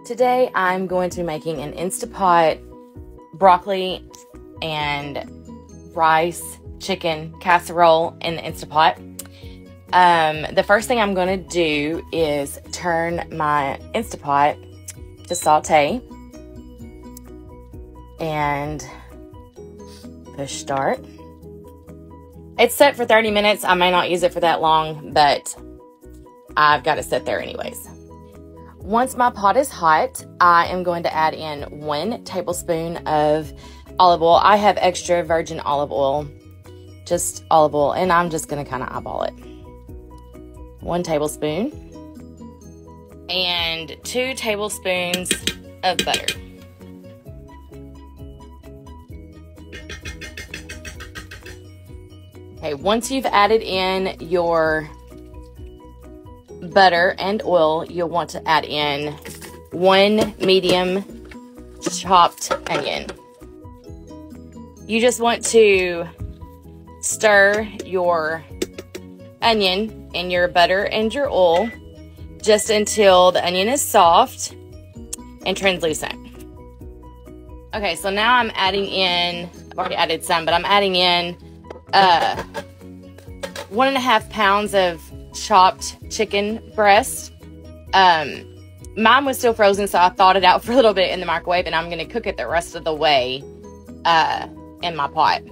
Today I'm going to be making an Instapot broccoli and rice chicken casserole in the Instapot. The first thing I'm going to do is turn my Instapot to saute and push start. It's set for 30 minutes. I may not use it for that long, but I've got it set there anyways. Once my pot is hot, I am going to add in 1 tablespoon of olive oil. I have extra virgin olive oil, just olive oil, and I'm just going to kind of eyeball it. 1 tablespoon and 2 tablespoons of butter. Okay, once you've added in your butter and oil, you'll want to add in 1 medium chopped onion. You just want to stir your onion in your butter and your oil just until the onion is soft and translucent. Okay, so now I'm adding in, I've already added some, but I'm adding in 1.5 pounds of chopped chicken breast. Mine was still frozen, so I thawed it out for a little bit in the microwave, and I'm going to cook it the rest of the way in my pot.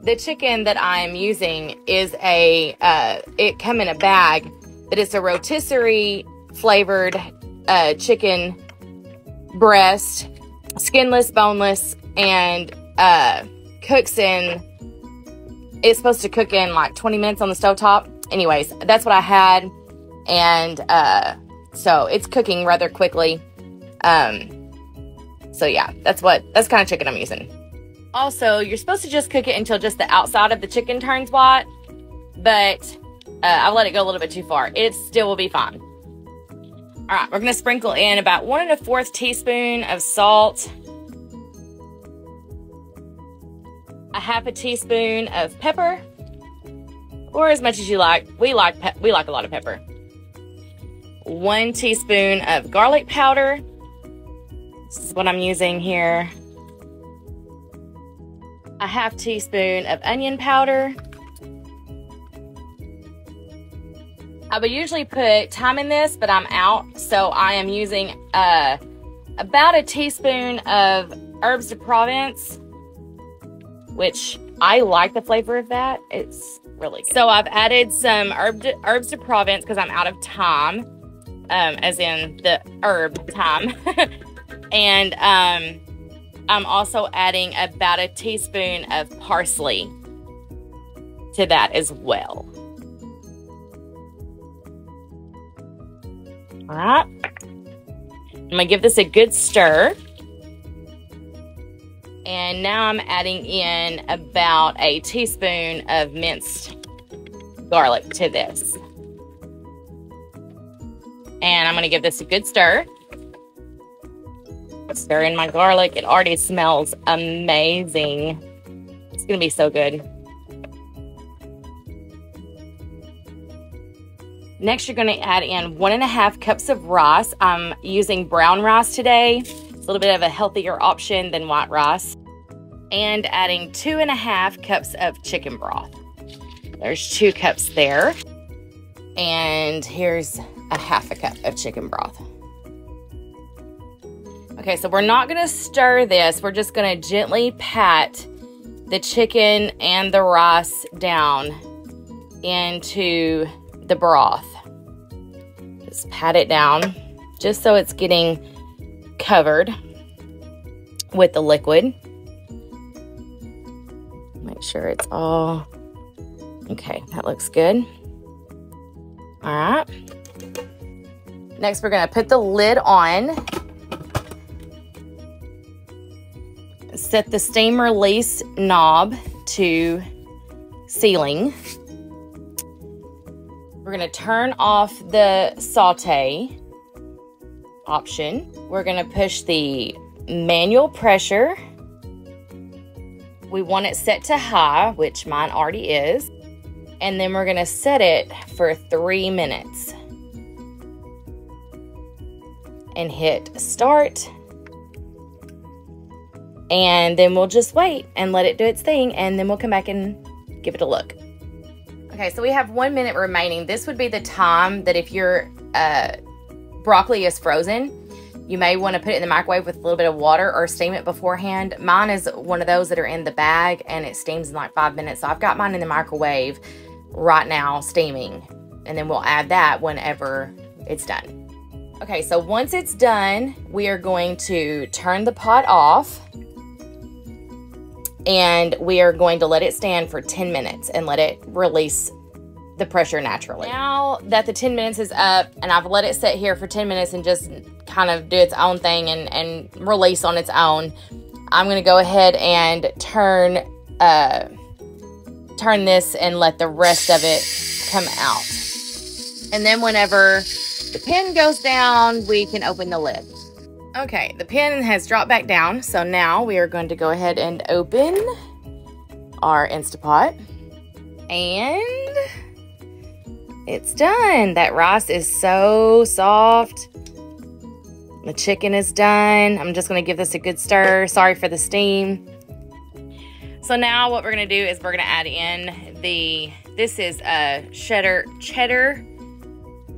The chicken that I'm using is it come in a bag, but it's a rotisserie flavored chicken breast, skinless, boneless, and it's supposed to cook in like 20 minutes on the stovetop. Anyways, that's what I had, and so it's cooking rather quickly. So yeah, that's kind of chicken I'm using. Also, you're supposed to just cook it until just the outside of the chicken turns white, but I've let it go a little bit too far. It still will be fine. All right, we're gonna sprinkle in about 1 1/4 teaspoon of salt, 1/2 teaspoon of pepper, or as much as you like. We like a lot of pepper. 1 teaspoon of garlic powder. This is what I'm using here. 1/2 teaspoon of onion powder. I would usually put thyme in this, but I'm out, so I am using about a teaspoon of herbes de Provence, which I like the flavor of that. It's really good. So I've added some herbes de Provence because I'm out of thyme, as in the herb thyme. And I'm also adding about a teaspoon of parsley to that as well. All right. I'm going to give this a good stir. And now I'm adding in about a teaspoon of minced garlic to this. And I'm going to give this a good stir. Stir in my garlic. It already smells amazing. It's going to be so good. Next, you're going to add in 1.5 cups of rice. I'm using brown rice today. It's a little bit of a healthier option than white rice. And adding 2.5 cups of chicken broth. There's 2 cups there. And here's 1/2 cup of chicken broth. Okay, so we're not going to stir this. We're just going to gently pat the chicken and the rice down into the broth. Just pat it down just so it's getting covered with the liquid. Make sure it's all okay. That looks good. All right. Next, we're going to put the lid on. Set the steam release knob to sealing. We're going to turn off the saute option. We're going to push the manual pressure. We want it set to high, which mine already is. And then we're going to set it for 3 minutes. and hit start. And then we'll just wait and let it do its thing, and then we'll come back and give it a look. Okay, so we have 1 minute remaining. This would be the time that if your broccoli is frozen, you may want to put it in the microwave with a little bit of water or steam it beforehand. Mine is one of those that are in the bag, and it steams in like 5 minutes. So I've got mine in the microwave right now steaming, and then we'll add that whenever it's done. Okay, so once it's done, we are going to turn the pot off. And we are going to let it stand for 10 minutes and let it release the pressure naturally. Now that the 10 minutes is up and I've let it sit here for 10 minutes and just kind of do its own thing and release on its own, I'm going to go ahead and turn this and let the rest of it come out. And then whenever the pin goes down, we can open the lid. Okay, the pin has dropped back down, so now we are going to go ahead and open our Instapot. And it's done. That rice is so soft. The chicken is done. I'm just going to give this a good stir. Sorry for the steam. So now what we're going to do is we're going to add in this is a cheddar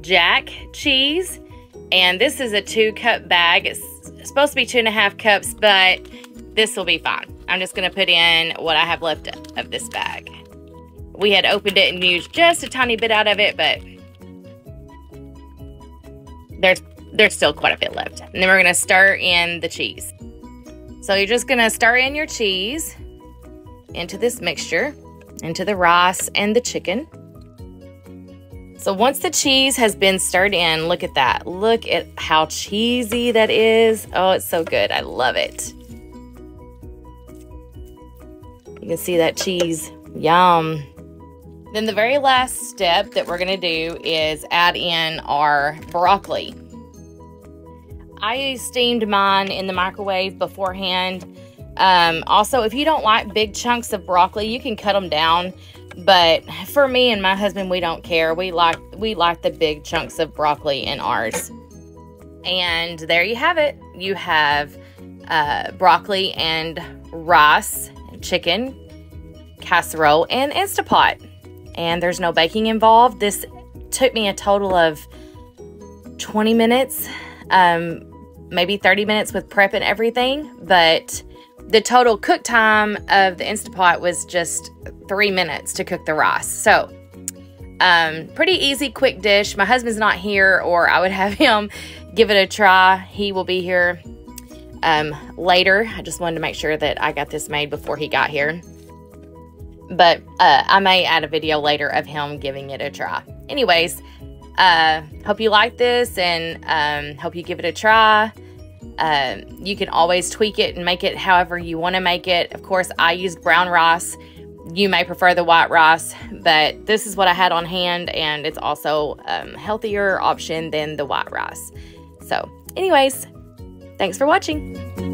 jack cheese. And this is a 2-cup bag. It's supposed to be 2.5 cups, but this will be fine. I'm just going to put in what I have left of this bag. We had opened it and used just a tiny bit out of it, but there's still quite a bit left. And then we're going to stir in the cheese. So you're just going to stir in your cheese into this mixture, into the rice and the chicken. So once the cheese has been stirred in, look at that. Look at how cheesy that is. Oh, it's so good. I love it. You can see that cheese. Yum. Then the very last step that we're going to do is add in our broccoli. I steamed mine in the microwave beforehand. Also, if you don't like big chunks of broccoli, you can cut them down. But for me and my husband, we don't care. We like the big chunks of broccoli in ours. And there you have it. You have broccoli and rice, chicken, casserole, and Instapot. And there's no baking involved. This took me a total of 20 minutes, maybe 30 minutes with prep and everything. But the total cook time of the Instapot was just 3 minutes to cook the rice. So, pretty easy, quick dish. My husband's not here, or I would have him give it a try. He will be here later. I just wanted to make sure that I got this made before he got here. But I may add a video later of him giving it a try. Anyways, hope you like this, and hope you give it a try. You can always tweak it and make it however you want to make it. Of course, I used brown rice. You may prefer the white rice, but this is what I had on hand, and it's also a healthier option than the white rice. So anyways, thanks for watching.